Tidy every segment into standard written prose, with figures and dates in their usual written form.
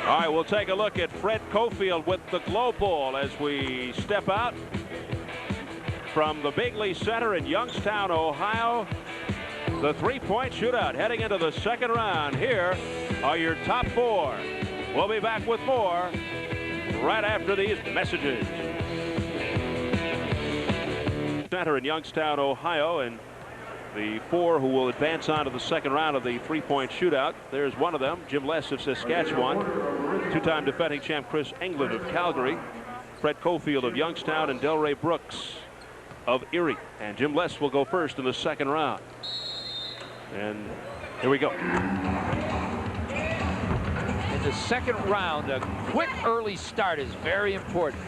All right, we'll take a look at Fred Cofield with the glow ball as we step out from the Bigley Center in Youngstown, Ohio. The three-point shootout heading into the second round. Here are your top four. We'll be back with more right after these messages. Center in Youngstown, Ohio, and the four who will advance on to the second round of the three-point shootout. There's one of them, Jim Less of Saskatchewan, two-time defending champ Chris England of Calgary, Fred Cofield of Youngstown, and Delray Brooks of Erie. And Jim Less will go first in the second round. And here we go. In the second round, a quick early start is very important.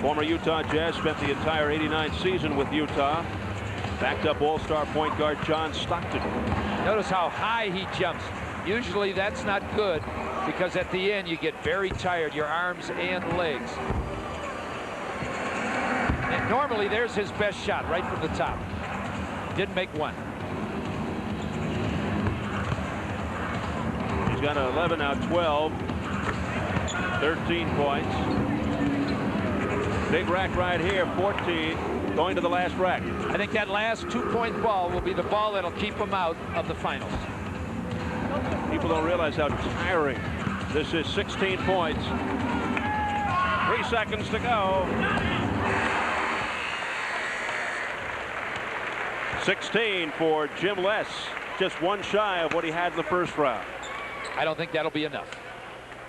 Former Utah Jazz, spent the entire '89 season with Utah. Backed up all-star point guard John Stockton. Notice how high he jumps. Usually that's not good because at the end you get very tired, your arms and legs. And normally there's his best shot right from the top. Didn't make one. He's got an 11 now, 12, 13 points. Big rack right here, 14, going to the last rack. I think that last two-point ball will be the ball that'll keep him out of the finals. People don't realize how tiring this is. 16 points. 3 seconds to go. 16 for Jim Less. Just one shy of what he had in the first round. I don't think that'll be enough,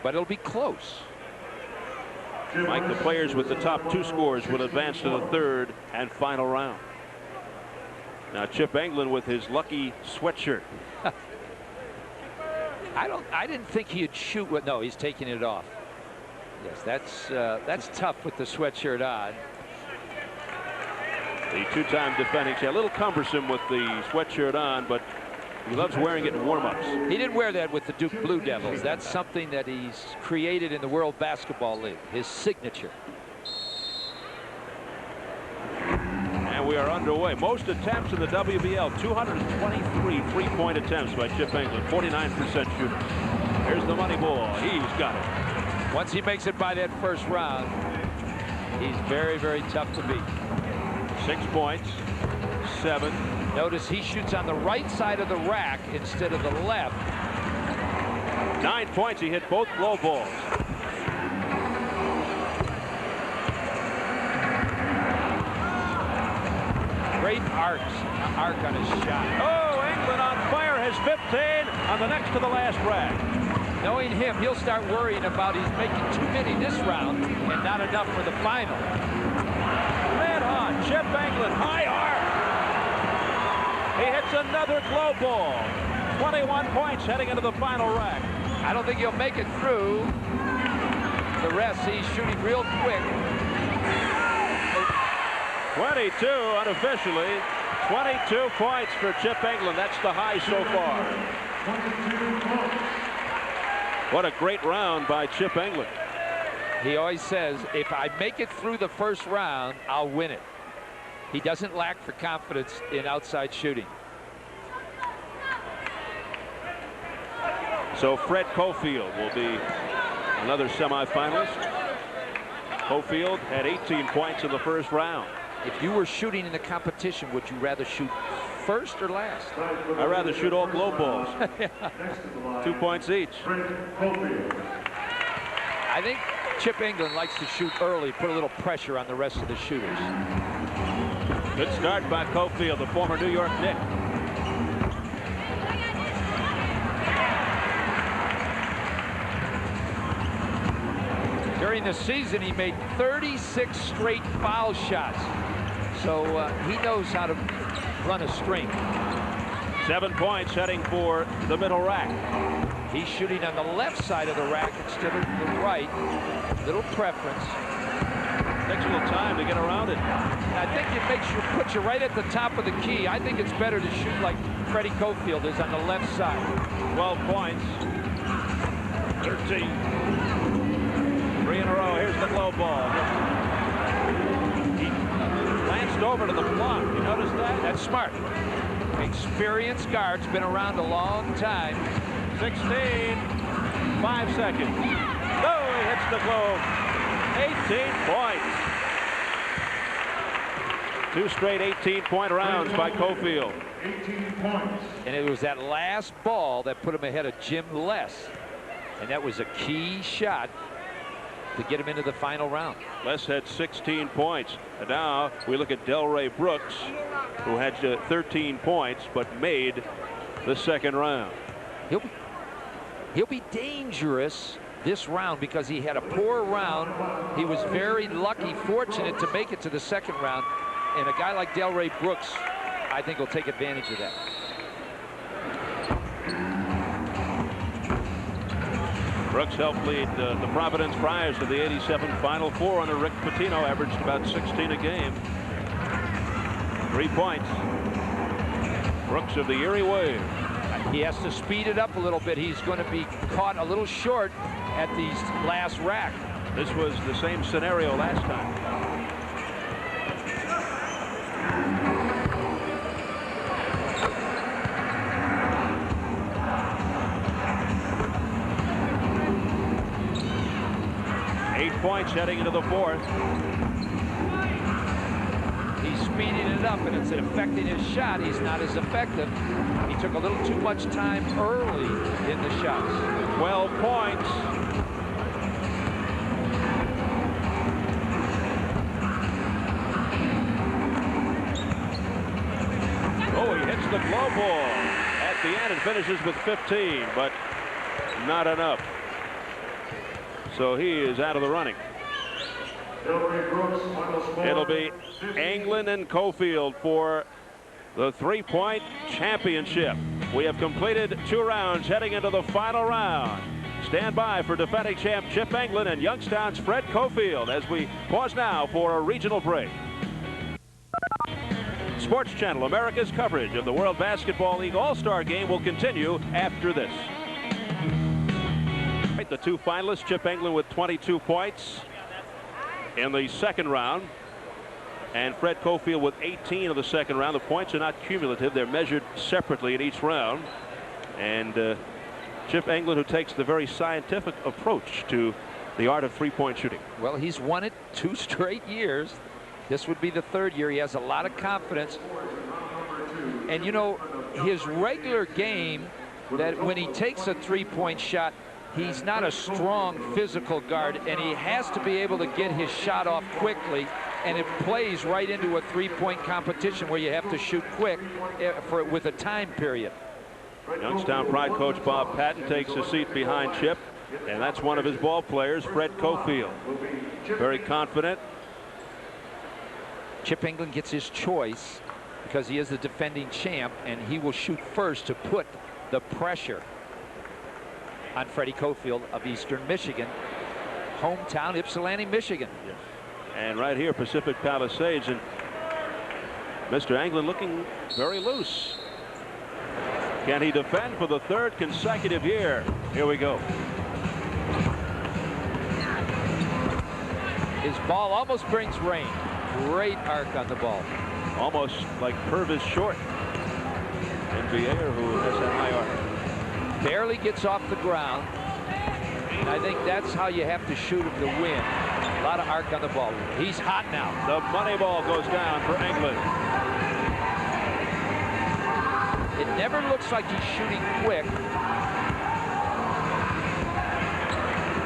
but it'll be close. Mike, the players with the top two scores will advance to the third and final round. Now Chip England with his lucky sweatshirt. I didn't think he'd shoot with. No, he's taking it off. Yes, that's tough with the sweatshirt on. The two-time defending champ, a little cumbersome with the sweatshirt on, but he loves wearing it in warm-ups. He didn't wear that with the Duke Blue Devils. That's something that he's created in the World Basketball League, his signature. And we are underway. Most attempts in the WBL, 223 three-point attempts by Chip England, 49% shooter. Here's the money ball. He's got it. Once he makes it by that first round, he's very, very tough to beat. 6 points, 7. Notice he shoots on the right side of the rack instead of the left. 9 points. He hit both glow balls. Great arc on his shot. Oh, England on fire, has 15 on the next to the last rack. Knowing him, he'll start worrying about he's making too many this round and not enough for the final. Red hot, Chip England, high arc. He hits another glow ball. 21 points heading into the final rack. I don't think he'll make it through the rest. He's shooting real quick. 22 unofficially. 22 points for Chip England. That's the high so far. What a great round by Chip England. He always says, if I make it through the first round, I'll win it. He doesn't lack for confidence in outside shooting. So Fred Cofield will be another semifinalist. Cofield had 18 points in the first round. If you were shooting in the competition, would you rather shoot first or last? I'd rather shoot all glow balls. 2 points each. I think Chip England likes to shoot early, put a little pressure on the rest of the shooters. Good start by Cofield, the former New York Knick. During the season, he made 36 straight foul shots. So he knows how to run a string. 7 points heading for the middle rack. He's shooting on the left side of the rack instead of the right. Little preference. Takes a little time to get around it. I think it puts you right at the top of the key. I think it's better to shoot like Freddie Cofield is on the left side. 12 points. 13. 3 in a row. Here's the glow ball. He glanced over to the block. You notice that? That's smart. Experienced guard's been around a long time. 16, 5 seconds. Oh, he hits the globe. 18 points. 2 straight 18-point rounds by Cofield. 18 points. And it was that last ball that put him ahead of Jim Les. And that was a key shot to get him into the final round. Les had 16 points. And now we look at Delray Brooks, who had 13 points but made the second round. He'll be dangerous this round because he had a poor round. He was very lucky, fortunate to make it to the second round. And a guy like Delray Brooks, I think, will take advantage of that. Brooks helped lead the Providence Friars to the '87 Final Four under Rick Pitino, averaged about 16 a game. 3 points. Brooks of the Erie Wave. He has to speed it up a little bit. He's going to be caught a little short at the last rack. This was the same scenario last time. Points heading into the fourth. He's speeding it up, and it's affecting his shot. He's not as effective. He took a little too much time early in the shots. 12 points. Oh, he hits the glow ball at the end and finishes with 15, but not enough. So he is out of the running. It'll be Anglin and Cofield for the three-point championship. We have completed 2 rounds heading into the final round. Stand by for defending champ Chip Anglin and Youngstown's Fred Cofield as we pause now for a regional break. Sports Channel, America's coverage of the World Basketball League All-Star Game will continue after this. The 2 finalists, Chip Anglin with 22 points in the second round, and Fred Cofield with 18 of the second round. The points are not cumulative. They're measured separately in each round. And Chip Anglin, who takes the very scientific approach to the art of three-point shooting. Well, he's won it 2 straight years. This would be the 3rd year. He has a lot of confidence. And, you know, his regular game, that when he takes a three-point shot, he's not a strong physical guard, and he has to be able to get his shot off quickly, and it plays right into a three-point competition where you have to shoot quick with a time period. Youngstown Pride coach Bob Patton takes a seat behind Chip, and that's one of his ball players, Fred Cofield. Very confident. Chip Anglin gets his choice because he is the defending champ, and he will shoot first to put the pressure on Freddie Cofield of Eastern Michigan, hometown Ypsilanti, Michigan. Yes. And right here, Pacific Palisades, and Mr. Anglin looking very loose. Can he defend for the 3rd consecutive year? Here we go. His ball almost brings rain. Great arc on the ball. Almost like Purvis Short, NBAer who has that high arc. Barely gets off the ground, and I think that's how you have to shoot him to win. A lot of arc on the ball. He's hot now. The money ball goes down for Anglin. It never looks like he's shooting quick,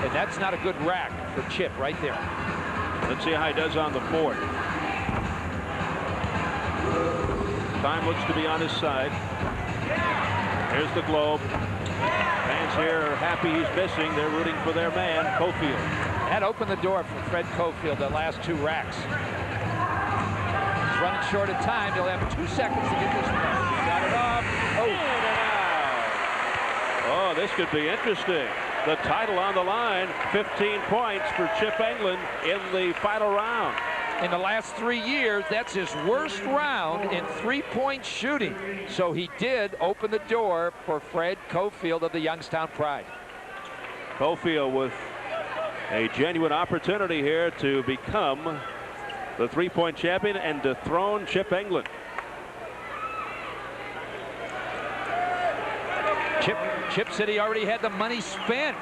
and that's not a good rack for Chip right there. Let's see how he does on the 4th. Time looks to be on his side. Here's the globe. Fans here are happy he's missing. They're rooting for their man, Cofield. That opened the door for Fred Cofield, the last 2 racks. He's running short of time. He'll have 2 seconds to get this one. Got it off. Oh, this could be interesting. The title on the line, 15 points for Chip Anglin in the final round. In the last 3 years, that's his worst round in three-point shooting. So he did open the door for Fred Cofield of the Youngstown Pride. Cofield with a genuine opportunity here to become the three-point champion and dethrone Chip Anglin. Chip said he already had the money spent.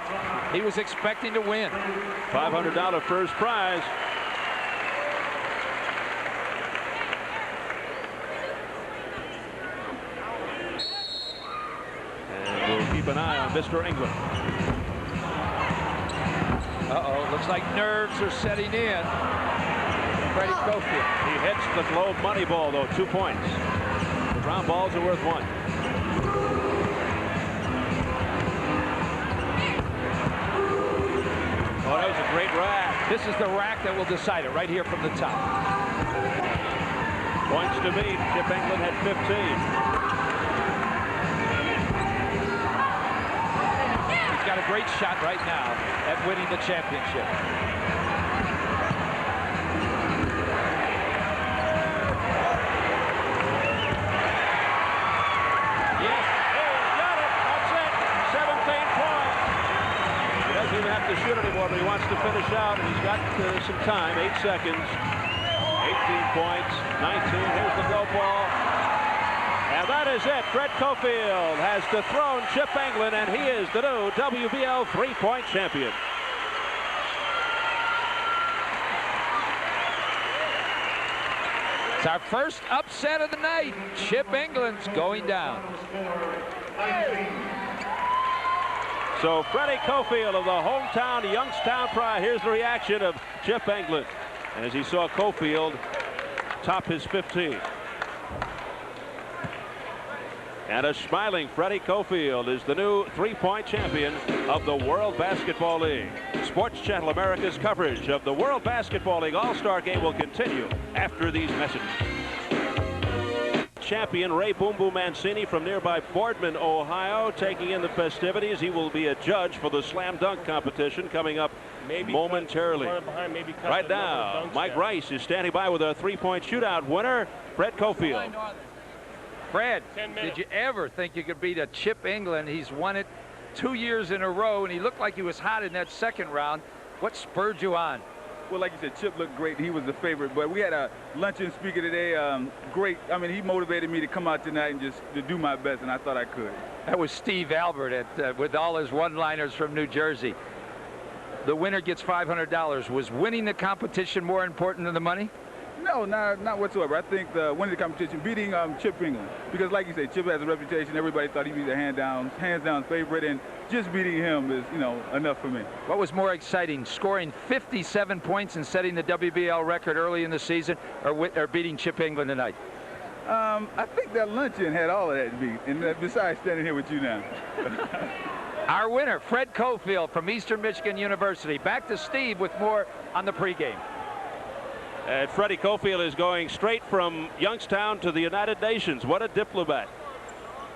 He was expecting to win. $500 first prize. And we'll keep an eye on Mr. England. Uh-oh, looks like nerves are setting in. Freddie Cofield. He hits the Globe money ball, though, 2 points. The ground balls are worth 1. Oh, that was a great rack. This is the rack that will decide it right here from the top. Points to beat. Chip England had 15. He's got a great shot right now at winning the championship. Yes. Oh, got it. That's it. 17 points. He doesn't even have to shoot anymore, but he wants to finish out, and he's got some time. 8 seconds. 18 points. 19. Here's the go ball. And that is it. Fred Cofield has dethroned Chip England, and he is the new WBL three-point champion. It's our first upset of the night. Chip England's going down. So Freddie Cofield of the hometown Youngstown Pride. Here's the reaction of Chip England as he saw Cofield top his 15. And a smiling Freddie Cofield is the new three-point champion of the World Basketball League. Sports Channel America's coverage of the World Basketball League All-Star Game will continue after these messages. Champion Ray Boom Boom Mancini from nearby Boardman, Ohio, taking in the festivities. He will be a judge for the slam dunk competition coming up momentarily. Right now, Mike Rice is standing by with a three-point shootout winner, Fred Cofield. Fred, did you ever think you could beat a Chip England? He's won it 2 years in a row, and he looked like he was hot in that second round. What spurred you on? Well, like you said, Chip looked great. He was the favorite. But we had a luncheon speaker today. Great. I mean, he motivated me to come out tonight and just to do my best, and I thought I could. That was Steve Albert with all his one-liners from New Jersey. The winner gets $500. Was winning the competition more important than the money? No, not whatsoever. I think winning the competition, beating Chip England, because like you say, Chip has a reputation. Everybody thought he was a hands down favorite, and just beating him is, enough for me. What was more exciting, scoring 57 points and setting the WBL record early in the season, or beating Chip England tonight? I think that luncheon had all of that beat, and besides standing here with you now. Our winner, Fred Cofield from Eastern Michigan University. Back to Steve with more on the pregame. And Freddie Cofield is going straight from Youngstown to the United Nations. What a diplomat.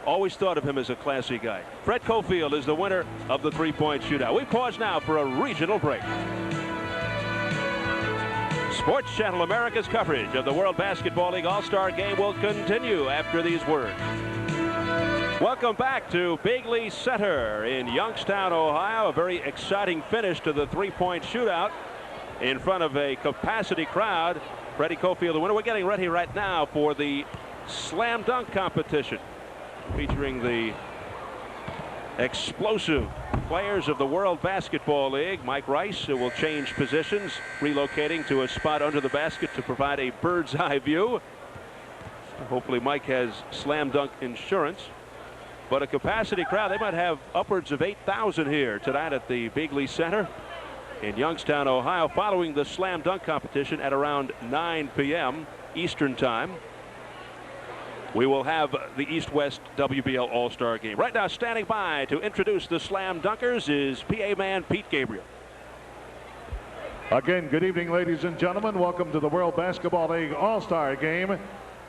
Always thought of him as a classy guy. Fred Cofield is the winner of the three-point shootout. We pause now for a regional break. Sports Channel America's coverage of the World Basketball League All-Star Game will continue after these words. Welcome back to Bigley Center in Youngstown, Ohio. A very exciting finish to the three-point shootout in front of a capacity crowd. Freddie Cofield, the winner. We're getting ready right now for the slam dunk competition, featuring the explosive players of the World Basketball League. Mike Rice will change positions, relocating to a spot under the basket to provide a bird's eye view. Hopefully Mike has slam dunk insurance. But a capacity crowd, they might have upwards of 8,000 here tonight at the Bigley Center in Youngstown, Ohio, following the slam dunk competition at around 9 p.m. Eastern time. We will have the East-West WBL All-Star Game. Right now, standing by to introduce the slam dunkers is PA man Pete Gabriel. Again, good evening, ladies and gentlemen. Welcome to the World Basketball League All-Star Game.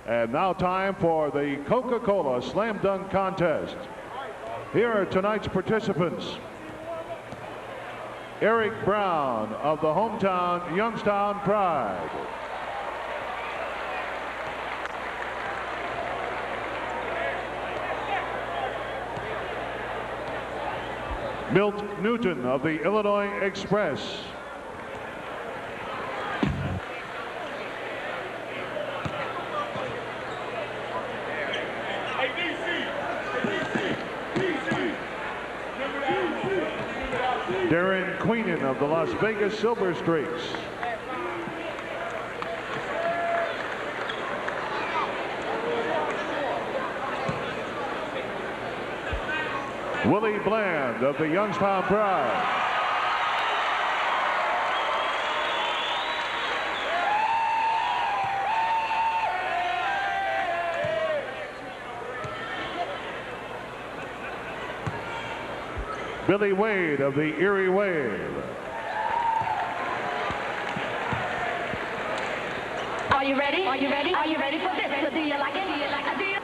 And now time for the Coca-Cola Slam Dunk Contest. Here are tonight's participants. Eric Brown of the hometown Youngstown Pride. Milt Newton of the Illinois Express. Queenan of the Las Vegas Silver Streaks. Willie Bland of the Youngstown Pride. Billy Wade of the Erie Wave. Are you ready? Are you ready? Are you ready for this? Do you like it? Do you like it? Do you?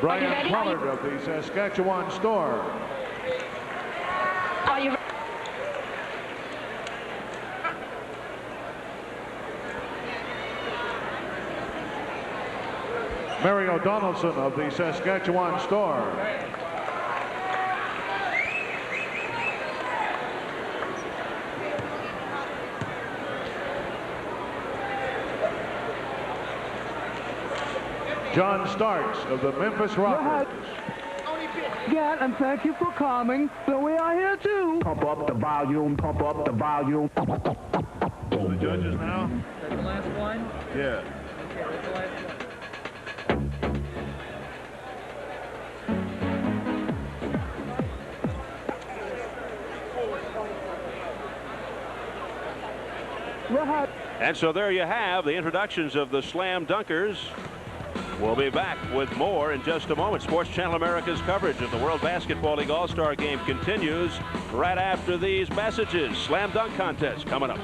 Brian Pollard of the Saskatchewan Storm. Are you ready? Mario Donaldson of the Saskatchewan Storm. John Starks of the Memphis Rockets. Again, and thank you for coming. So we are here too. Pump up the volume, pump up the volume. The judges now? That's the last one? Yeah. Okay, that's the last one. And so there you have the introductions of the Slam Dunkers. We'll be back with more in just a moment. Sports Channel America's coverage of the World Basketball League All-Star Game continues right after these messages. Slam Dunk Contest coming up.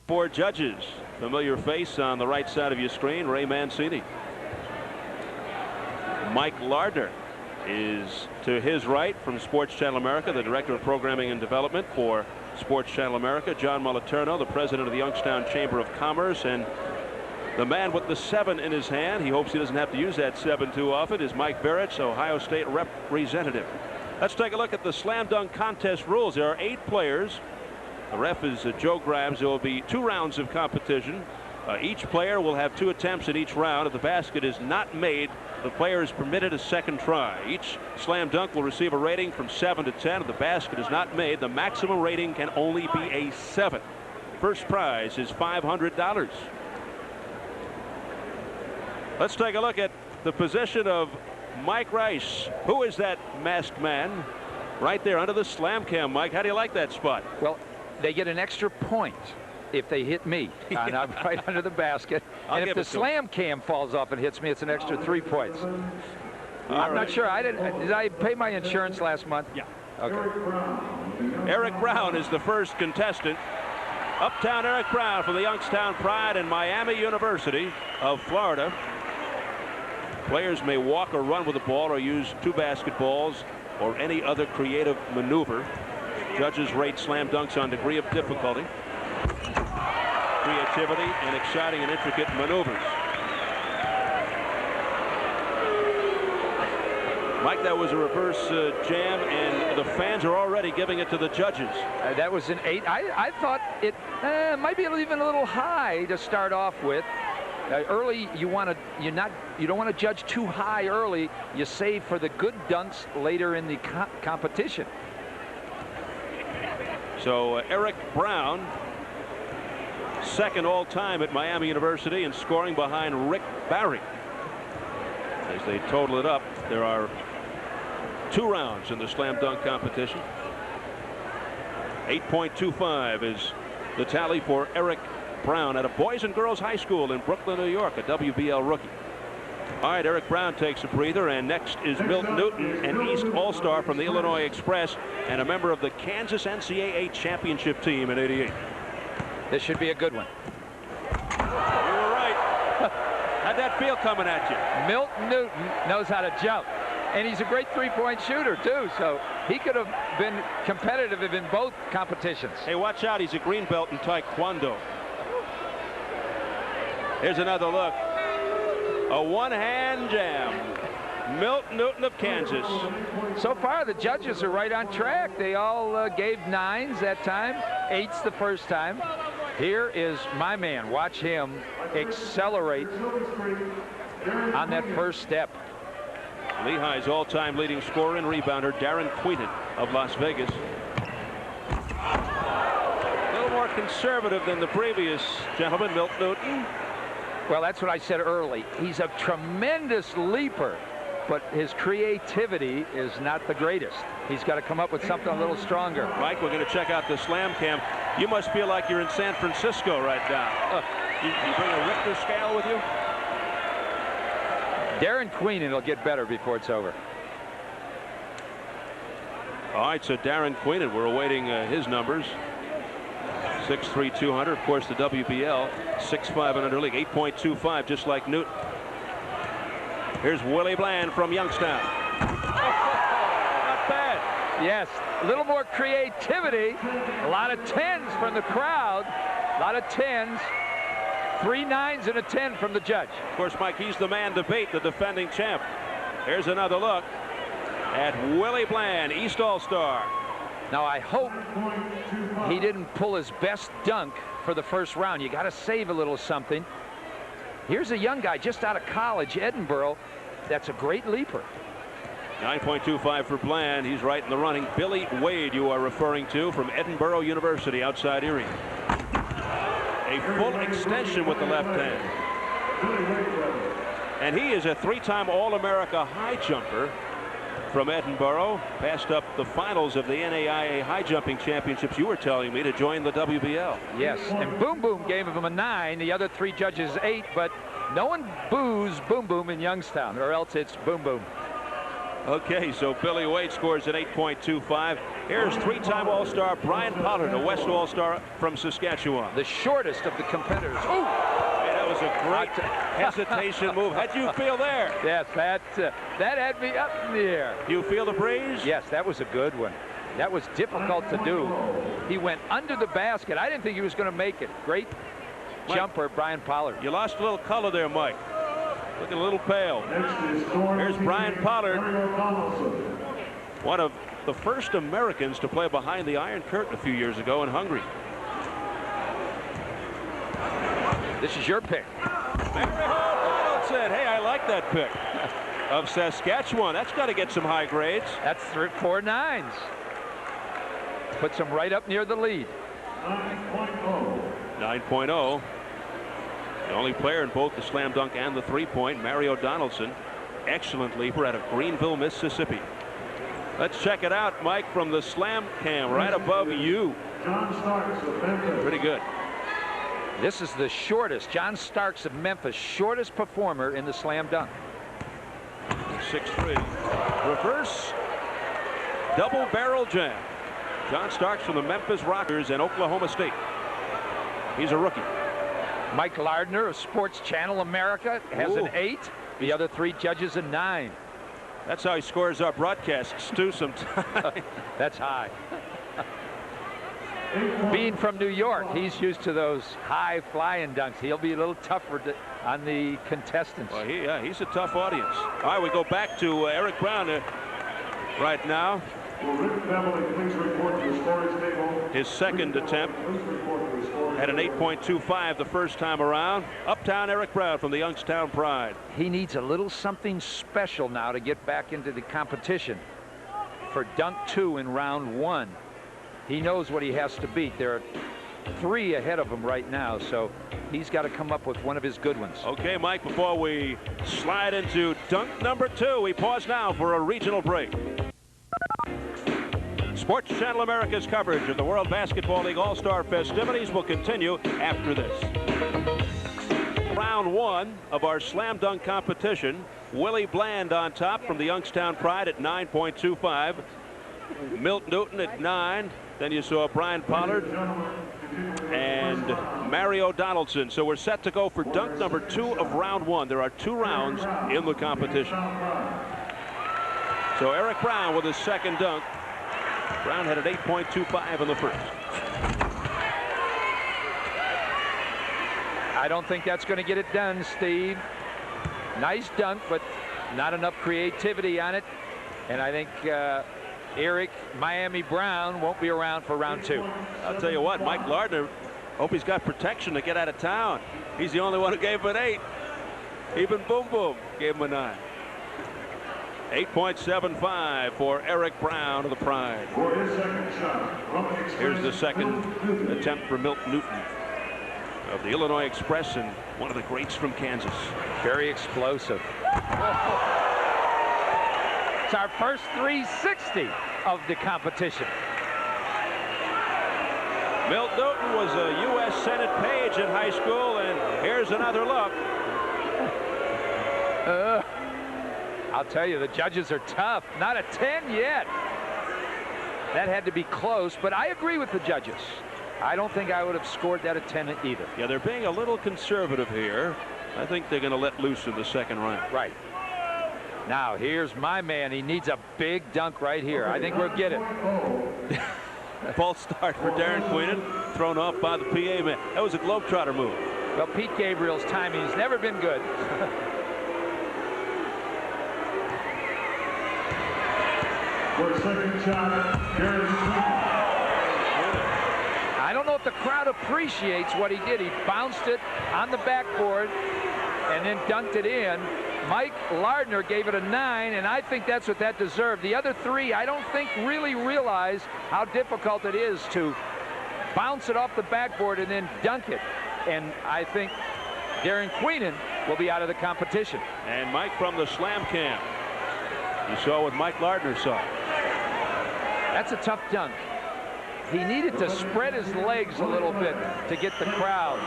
4 judges. Familiar face on the right side of your screen, Ray Mancini. Mike Lardner is to his right from Sports Channel America, the Director of Programming and Development for Sports Channel America. John Moliterno, the President of the Youngstown Chamber of Commerce, and the man with the 7 in his hand, he hopes he doesn't have to use that 7 too often, is Mike Barrett, Ohio State representative. Let's take a look at the Slam Dunk Contest rules. There are 8 players. The ref is Joe Grimes. There will be 2 rounds of competition. Each player will have 2 attempts in each round. If the basket is not made, the player is permitted a second try. Each slam dunk will receive a rating from 7 to 10. If the basket is not made, the maximum rating can only be a 7. First prize is $500. Let's take a look at the position of Mike Rice. Who is that masked man? Right there under the slam cam, Mike. How do you like that spot? Well, they get an extra point if they hit me. And I'm right under the basket. And if the slam cam falls off and hits me, it's an extra 3 points. I'm not sure. Did I pay my insurance last month? Yeah. Okay. Eric Brown is the first contestant. Uptown Eric Brown from the Youngstown Pride and Miami University of Florida. Players may walk or run with the ball or use 2 basketballs or any other creative maneuver. Judges rate slam dunks on degree of difficulty, creativity, and exciting and intricate maneuvers. Mike, that was a reverse jam, and the fans are already giving it to the judges. That was an 8. I thought it might be even a little high to start off with. Early, you don't want to judge too high early. You save for the good dunks later in the competition. So Eric Brown, second all-time at Miami University in scoring behind Rick Barry. As they total it up, there are 2 rounds in the slam dunk competition. 8.25 is the tally for Eric Brown at a Boys and Girls High School in Brooklyn, New York, a WBL rookie. All right, Eric Brown takes a breather, and next is Milton Newton, an East All-Star from the Illinois Express and a member of the Kansas NCAA championship team in '88. This should be a good one. You were right. How'd that feel coming at you? Milton Newton knows how to jump, and he's a great 3-point shooter too, so he could have been competitive in both competitions. Hey, watch out, he's a green belt in Taekwondo. Here's another look. A one-hand jam. Milton Newton of Kansas. So far, the judges are right on track. They all gave 9s that time, 8s the first time. Here is my man. Watch him accelerate on that first step. Lehigh's all-time leading scorer and rebounder, Darren Queenan of Las Vegas. conservative than the previous gentleman, Milt Newton. Well, that's what I said early. He's a tremendous leaper, but his creativity is not the greatest. He's got to come up with something a little stronger. Mike, we're going to check out the slam cam. You must feel like you're in San Francisco right now. You bring a Richter scale with you? Darren Queenan will get better before it's over. All right, so Darren Queenan, we're awaiting his numbers. 6'3", 200. Of course, the WBL, 6'5" and under league, 8.25, just like Newton. Here's Willie Bland from Youngstown. Not bad. Yes, a little more creativity. A lot of 10s from the crowd. A lot of 10s. 3 9s and a 10 from the judge. Of course, Mike, he's the man to beat, the defending champ. Here's another look at Willie Bland, East All-Star. Now, I hope he didn't pull his best dunk for the first round. You got to save a little something. Here's a young guy just out of college, Edinburgh. That's a great leaper. 9.25 for Bland. He's right in the running. Billy Wade, you are referring to, from Edinburgh University outside Erie. A full extension with the left hand. And he is a 3-time All-America high jumper from Edinburgh. Passed up the finals of the NAIA high jumping championships, you were telling me, to join the WBL. Yes, and Boom Boom gave him a 9. The other 3 judges 8, but no one boos Boom Boom in Youngstown, or else it's Boom Boom. Okay, so Billy Wade scores at 8.25. Here's 3-time All-Star Brian Pollard, a West All-Star from Saskatchewan. The shortest of the competitors. Ooh! Hey, that was a great hesitation move. How'd you feel there? Yes, that had me up in the air. You feel the breeze? Yes, that was a good one. That was difficult to do. He went under the basket. I didn't think he was going to make it. Great jumper, Brian Pollard. You lost a little color there, Mike. Looking a little pale. Here's Brian Pollard, one of the first Americans to play behind the Iron Curtain a few years ago in Hungary. This is your pick. Said, hey, I like that pick of Saskatchewan. That's got to get some high grades. That's 4 9s. Puts him right up near the lead. 9.0. The only player in both the slam dunk and the three-point, Mario Donaldson. Excellent leaper out of Greenville, Mississippi. Let's check it out, Mike, from the slam cam right above you. Pretty good. This is the shortest, John Starks of Memphis, shortest performer in the slam dunk. 6'3". Reverse double barrel jam. John Starks from the Memphis Rockers and Oklahoma State. He's a rookie. Mike Lardner of Sports Channel America has an 8. The other 3 judges a 9. That's how he scores our broadcasts too sometimes. That's high. Being from New York, he's used to those high flying dunks. He'll be a little tougher on the contestants. Well, he's a tough audience. All right, we go back to Eric Brown right now. His second attempt at an 8.25 the first time around. Uptown Eric Brown from the Youngstown Pride. He needs a little something special now to get back into the competition for dunk 2 in round 1. He knows what he has to beat. There are 3 ahead of him right now, so he's got to come up with one of his good ones. Okay, Mike, before we slide into dunk number 2, we pause now for a regional break. Sports Channel America's coverage of the World Basketball League All-Star festivities will continue after this. Round 1 of our slam dunk competition. Willie Bland on top from the Youngstown Pride at 9.25. Milt Newton at 9. Then you saw Brian Pollard and Mario Donaldson. So we're set to go for dunk number 2 of round 1. There are 2 rounds in the competition. So Eric Brown with his second dunk. Brown had an 8.25 in the first. I don't think that's going to get it done, Steve. Nice dunk, but not enough creativity on it. And I think Eric Miami Brown won't be around for round 2. I'll tell you what, Mike Lardner, hope he's got protection to get out of town. He's the only one who gave him an 8. Even Boom Boom gave him a 9. 8.75 for Eric Brown of the Pride. Here's the second attempt for Milt Newton of the Illinois Express and one of the greats from Kansas. Very explosive. It's our first 360 of the competition. Milt Newton was a U.S. Senate page in high school, and here's another look. I'll tell you, the judges are tough. Not a 10 yet. That had to be close, but I agree with the judges. I don't think I would have scored that a 10 either. Yeah, they're being a little conservative here. I think they're going to let loose in the second round. Right. Now, here's my man. He needs a big dunk right here. I think we'll get it. False start for Darren Queenan, thrown off by the PA man. That was a Globetrotter move. Well, Pete Gabriel's timing has never been good. For second shot, Darren Queenan. I don't know if the crowd appreciates what he did. He bounced it on the backboard and then dunked it in. Mike Lardner gave it a 9, and I think that's what that deserved. The other three, I don't think really realize how difficult it is to bounce it off the backboard and then dunk it. And I think Darren Queenan will be out of the competition. And Mike from the slam cam. You saw what Mike Lardner saw. That's a tough dunk. He needed to spread his legs a little bit to get the crowd.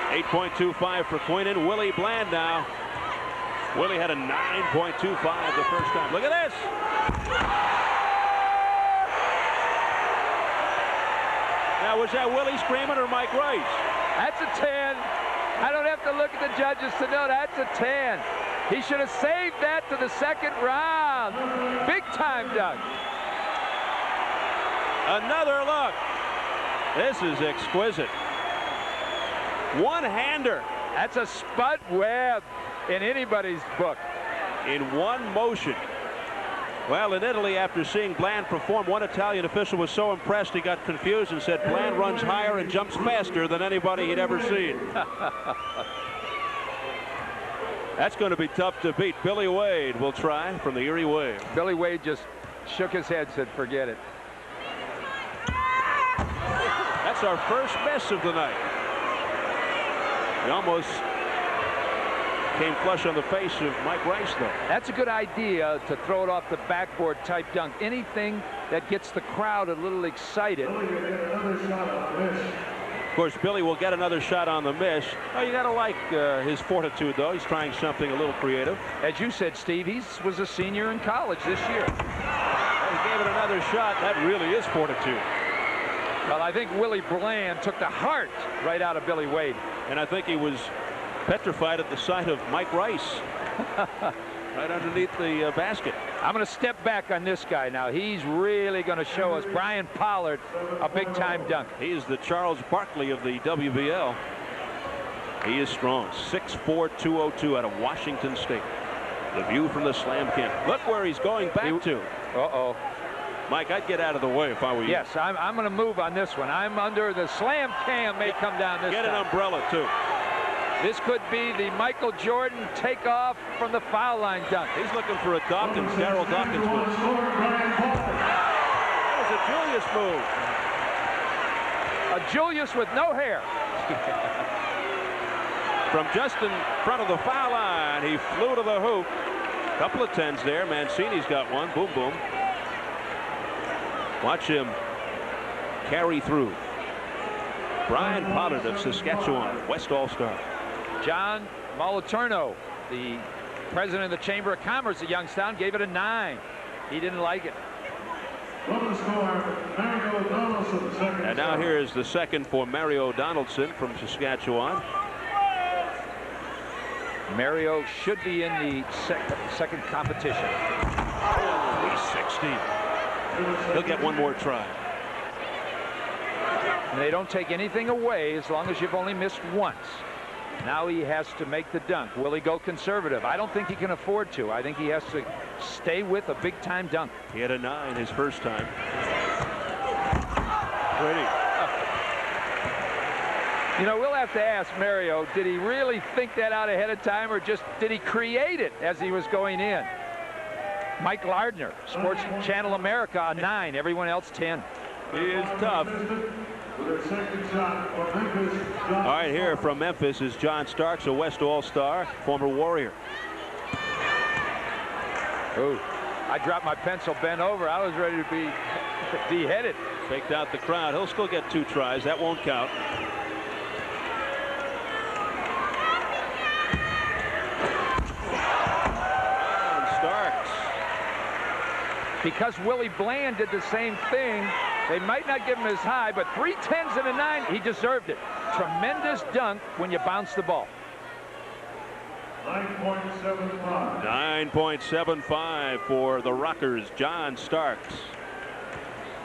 8.25 for Queenan. Willie Bland now. Willie had a 9.25 the first time. Look at this. Now, was that Willie screaming or Mike Rice? That's a 10. I don't have to look at the judges to know that's a 10. He should have saved that to the second round. Big time dunk. Another look. This is exquisite. One-hander. That's a Spud Webb in anybody's book. In one motion. Well, in Italy, after seeing Bland perform, one Italian official was so impressed he got confused and said Bland runs higher and jumps faster than anybody he'd ever seen. That's going to be tough to beat. Billy Wade will try from the Erie Wave. Billy Wade just shook his head, said forget it. That's our first miss of the night. He almost came flush on the face of Mike Rice, though. That's a good idea to throw it off the backboard type dunk. Anything that gets the crowd a little excited. Of course, Billy will get another shot on the miss. Oh, you got to like his fortitude, though. He's trying something a little creative. As you said, Steve, he was a senior in college this year. Well, he gave it another shot. That really is fortitude. Well, I think Willie Bland took the heart right out of Billy Wade. And I think he was petrified at the sight of Mike Rice right underneath the basket. I'm going to step back on this guy now. He's really going to show us. Brian Pollard, a big-time dunk. He is the Charles Barkley of the WBL. He is strong. 6'4", 202 out of Washington State. The view from the slam camp. Look where he's going back to. Uh-oh. Mike, I'd get out of the way if I were you. Yes, I'm going to move on this one. I'm under the slam cam may come down this Get time. an umbrella, too. This could be the Michael Jordan takeoff from the foul line dunk. He's looking for a Dawkins, Darryl Dawkins move. That was a Julius move. A Julius with no hair. From just in front of the foul line, he flew to the hoop. Couple of 10s there. Mancini's got one. Boom, boom. Watch him carry through. Brian Pollard of Saskatchewan, West All-Star. John Moliterno, the president of the Chamber of Commerce at Youngstown, gave it a 9. He didn't like it. And now here is the second for Mario Donaldson from Saskatchewan. Mario should be in the second competition. He's 16. He'll get one more try. And they don't take anything away as long as you've only missed once. Now he has to make the dunk. Will he go conservative? I don't think he can afford to. I think he has to stay with a big-time dunk. He had a 9 his first time. Pretty. You know, we'll have to ask Mario, did he really think that out ahead of time, or just did he create it as he was going in? Mike Lardner, Sports Channel America, on 9. Everyone else 10. He is tough. All right, here from Memphis is John Starks, a West All-Star, former Warrior. Oh, I dropped my pencil, bent over. I was ready to be beheaded. Faked out the crowd. He'll still get 2 tries. That won't count. Starks. Because Willie Bland did the same thing, they might not give him his high, but 3 10s and a 9, he deserved it. Tremendous dunk when you bounce the ball. 9.75. 9.75 for the Rockers. John Starks,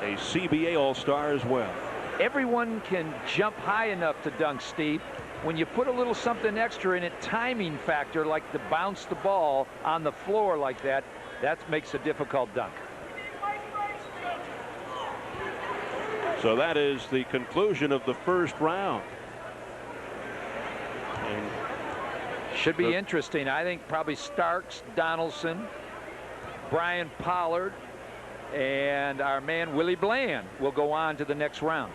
a CBA All-Star as well. Everyone can jump high enough to dunk, Steve. When you put a little something extra in it, timing factor, like to bounce the ball on the floor like that, that makes a difficult dunk. So that is the conclusion of the first round. And should be interesting. I think probably Starks, Donaldson, Brian Pollard, and our man Willie Bland will go on to the next round.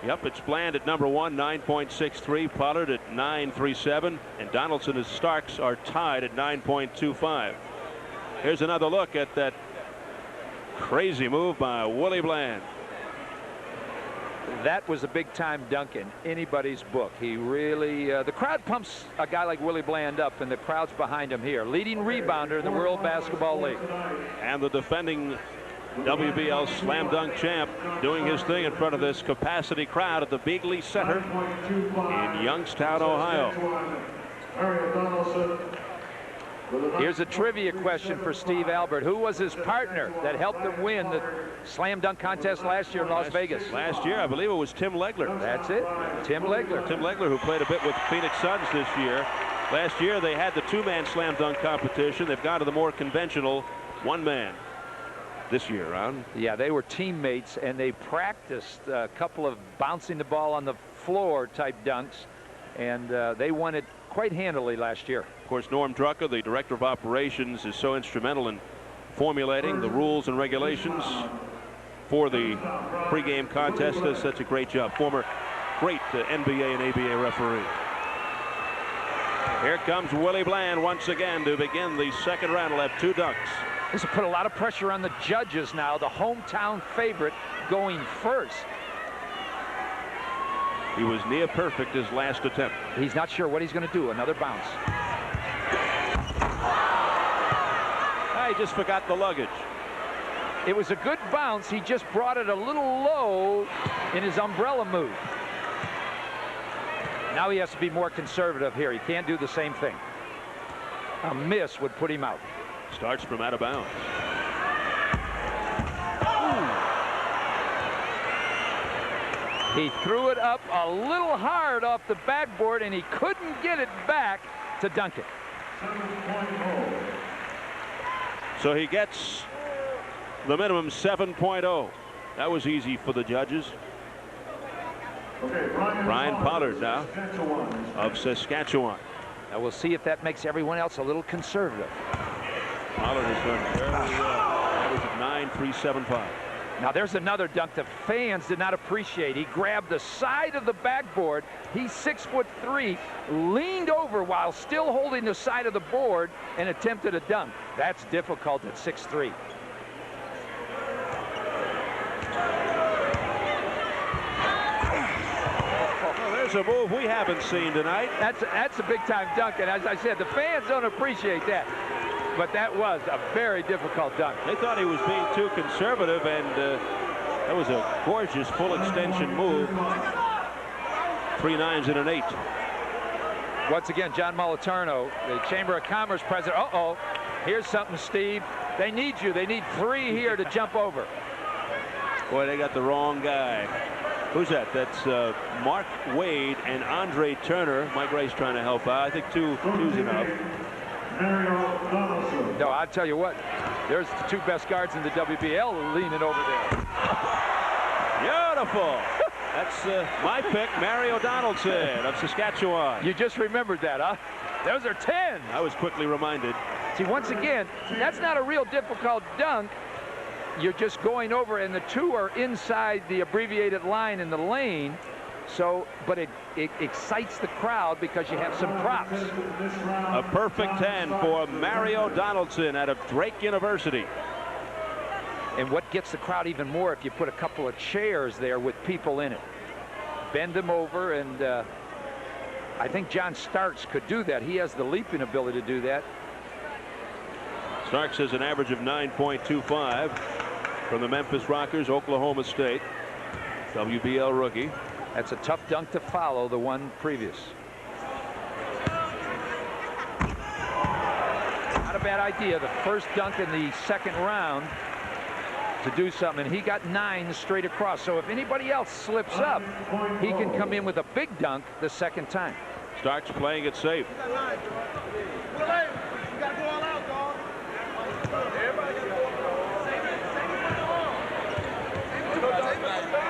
Yep, it's Bland at number 1, 9.63. Pollard at 9.37, and Donaldson and Starks are tied at 9.25. Here's another look at that crazy move by Willie Bland. That was a big-time dunk in anybody's book. He really, the crowd pumps a guy like Willie Bland up, and the crowd's behind him here. Leading rebounder in the World Basketball League. And the defending WBL slam dunk champ doing his thing in front of this capacity crowd at the Beagley Center in Youngstown, Ohio. Here's a trivia question for Steve Albert. Who was his partner that helped him win the slam dunk contest last year in Las Vegas? Last year, I believe it was Tim Legler. That's it, Tim Legler. Tim Legler, who played a bit with the Phoenix Suns this year. Last year, they had the 2-man slam dunk competition. They've gone to the more conventional 1-man this year, Ron. Yeah, they were teammates, and they practiced a couple of bouncing the ball on the floor type dunks, and they won it quite handily last year. Of course, Norm Drucker, the director of operations, is so instrumental in formulating the rules and regulations for the pregame contest. Does such a great job. Former great NBA and ABA referee. Here comes Willie Bland once again to begin the second round. He'll have 2 dunks. This will put a lot of pressure on the judges now. The hometown favorite going first. He was near perfect his last attempt. He's not sure what he's going to do. Another bounce. I just forgot the luggage. It was a good bounce. He just brought it a little low in his umbrella move. Now he has to be more conservative here. He can't do the same thing. A miss would put him out. Starts from out of bounds. He threw it up a little hard off the backboard, and he couldn't get it back to dunk it. So he gets the minimum 7.0. That was easy for the judges. Brian Pollard now of Saskatchewan. Now we'll see if that makes everyone else a little conservative. Pollard has done very well. Average of 9.375. Now there's another dunk the fans did not appreciate. He grabbed the side of the backboard. He's 6'3", leaned over while still holding the side of the board and attempted a dunk. That's difficult at 6'3". Well, there's a move we haven't seen tonight. That's a big-time dunk, and as I said, the fans don't appreciate that. But that was a very difficult dunk. They thought he was being too conservative, and that was a gorgeous full extension move. 3 9s and an 8. Once again, John Moliterno, the Chamber of Commerce president. Uh-oh, here's something, Steve. They need you. They need 3 here to jump over. Boy, they got the wrong guy. Who's that? That's Mark Wade and Andre Turner. Mike Ray's trying to help out. I think two's enough. No, I'll tell you what. There's the 2 best guards in the WBL leaning over there. Beautiful. That's my pick, Mario Donaldson of Saskatchewan. You just remembered that, huh? Those are 10. I was quickly reminded. See, once again, that's not a real difficult dunk. You're just going over, and the two are inside the abbreviated line in the lane. So, but it excites the crowd because you have some props. A perfect 10 for Mario Donaldson out of Drake University. And what gets the crowd even more if you put a couple of chairs there with people in it. Bend them over, and I think John Starks could do that. He has the leaping ability to do that. Starks has an average of 9.25 from the Memphis Rockers, Oklahoma State. WBL rookie. That's a tough dunk to follow the one previous. Not a bad idea. The first dunk in the second round to do something, and he got 9 straight across. So if anybody else slips up, he can come in with a big dunk the second time. Starks playing it safe.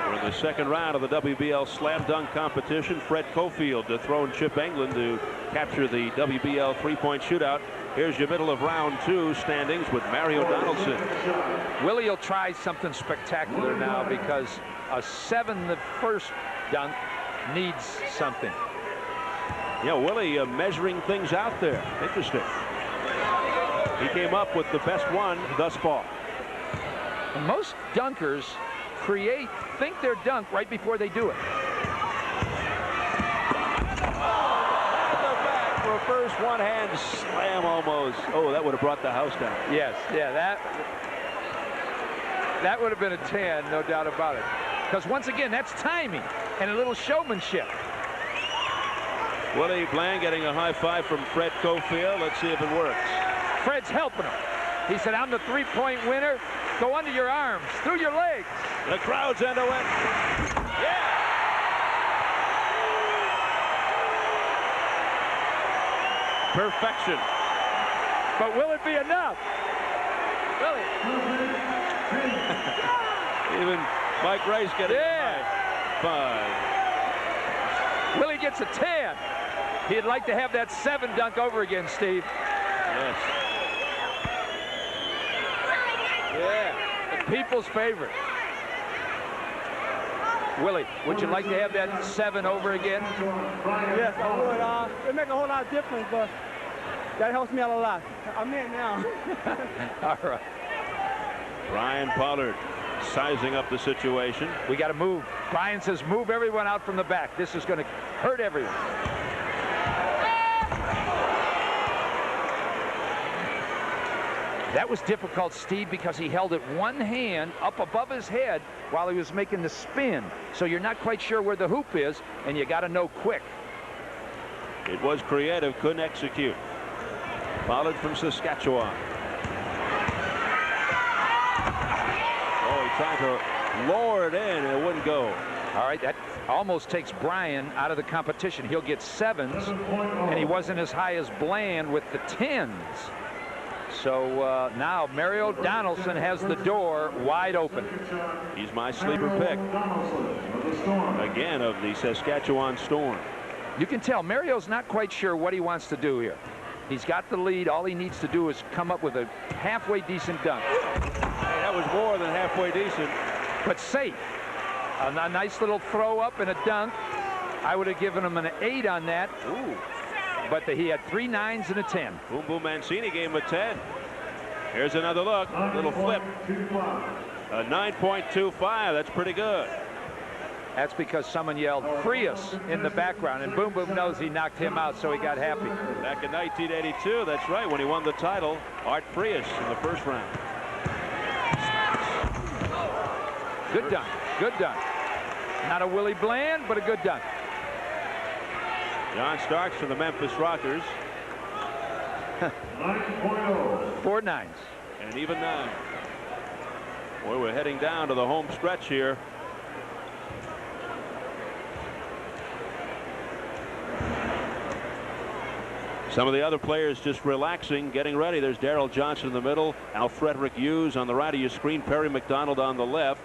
We're in the second round of the WBL slam dunk competition. Fred Cofield dethroned Chip England to capture the WBL three-point shootout. Here's your middle of round 2 standings with Mario Donaldson. Willie will try something spectacular now because a 7 the first dunk needs something. Yeah, Willie measuring things out there. Interesting. He came up with the best one thus far. And most dunkers think they're dunked right before they do it. For a first one-hand slam almost. Oh, that would have brought the house down. Yes, yeah, that would have been a 10, no doubt about it. Because once again, that's timing and a little showmanship. Willie Bland getting a high five from Fred Cofield. Let's see if it works. Fred's helping him. He said, I'm the three-point winner. Go under your arms, through your legs. The crowd's into it. Yeah! Perfection. But will it be enough? Really? Even Mike Rice getting a high five. Willie gets a 10. He'd like to have that 7 dunk over again, Steve. Yes. Yeah, the people's favorite. Willie, would you like to have that 7 over again? Yes, I would. It make a whole lot of difference, but that helps me out a lot. I'm in now. All right. Brian Pollard sizing up the situation. We got to move. Brian says move everyone out from the back. This is going to hurt everyone. That was difficult, Steve, because he held it one hand up above his head while he was making the spin. So you're not quite sure where the hoop is, and you got to know quick. It was creative, couldn't execute. Pollard from Saskatchewan. Oh, he tried to lower it in, and it wouldn't go. All right, that almost takes Brian out of the competition. He'll get 7s, and he wasn't as high as Bland with the 10s. So now Mario Donaldson has the door wide open. He's my sleeper pick. Again, of the Saskatchewan Storm. You can tell Mario's not quite sure what he wants to do here. He's got the lead. All he needs to do is come up with a halfway decent dunk. Hey, that was more than halfway decent. But safe. A nice little throw up and a dunk. I would have given him an 8 on that. Ooh. But he had 3 9s and a 10. Boom Boom Mancini gave him a 10. Here's another look. Little flip. A 9.25. That's pretty good. That's because someone yelled Frias in the background, and Boom Boom knows he knocked him out, so he got happy. Back in 1982, that's right, when he won the title, Art Frias in the first round. Good dunk. Good dunk. Not a Willie Bland, but a good dunk. John Starks from the Memphis Rockers. 4 9s. And an even 9. Boy, we're heading down to the home stretch here. Some of the other players just relaxing, getting ready. There's Darrell Johnson in the middle. Alfrederick Hughes on the right of your screen. Perry McDonald on the left.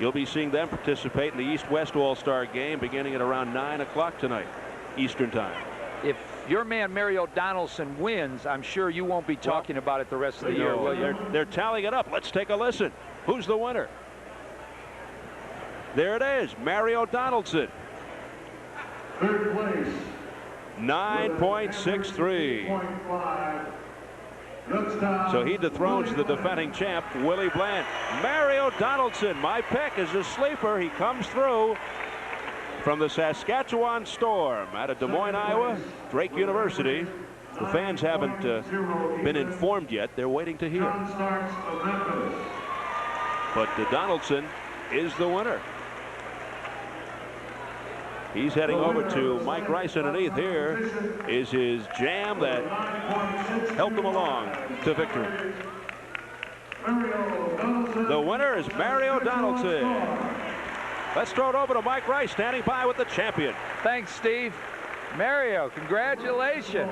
You'll be seeing them participate in the East-West All-Star game beginning at around 9 o'clock tonight, Eastern time. If your man Mario Donaldson wins, I'm sure you won't be talking about it the rest of the year, will you? They're tallying it up. Let's take a listen. Who's the winner? There it is, Mario Donaldson. Third place. 9.63. So he dethrones the defending champ, Willie Bland. Mario Donaldson, my pick, is a sleeper. He comes through from the Saskatchewan Storm out of Des Moines, Iowa, Drake University. The fans haven't been informed yet. They're waiting to hear. But Donaldson is the winner. He's heading over to Mike Rice underneath. Here is his jam that helped him along to victory. The winner is Mario Donaldson. Let's throw it over to Mike Rice, standing by with the champion. Thanks, Steve. Mario, congratulations.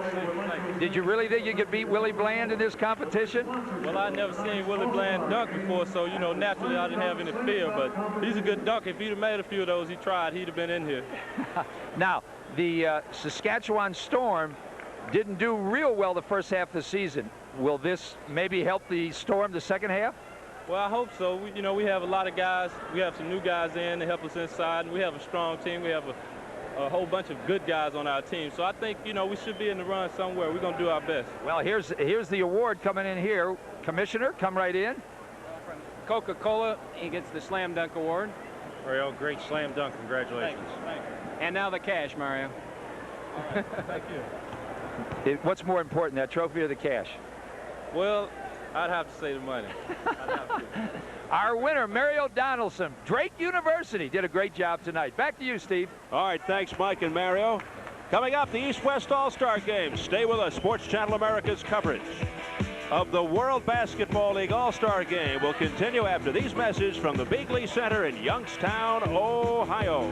Did you really think you could beat Willie Bland in this competition? Well, I'd never seen Willie Bland dunk before, so, you know, naturally I didn't have any fear, but he's a good dunker. If he'd have made a few of those he tried, he'd have been in here. Now, the Saskatchewan Storm didn't do real well the first half of the season. Will this maybe help the Storm the second half? Well, I hope so. You know, we have a lot of guys. We have some new guys in to help us inside, and we have a strong team. We have a whole bunch of good guys on our team. So I think, you know, we should be in the run somewhere. We're going to do our best. Well, here's the award coming in here. Commissioner, come right in. Coca-Cola, he gets the Slam Dunk Award. Mario, great slam dunk. Congratulations. Thank you. And now the cash, Mario. Thank you. What's more important, that trophy or the cash? Well, I'd have to say the money. Our winner, Mario Donaldson, Drake University, did a great job tonight. Back to you, Steve. All right, thanks, Mike and Mario. Coming up, the East-West All-Star Game. Stay with us. Sports Channel America's coverage of the World Basketball League All-Star Game will continue after these messages from the Beagley Center in Youngstown, Ohio.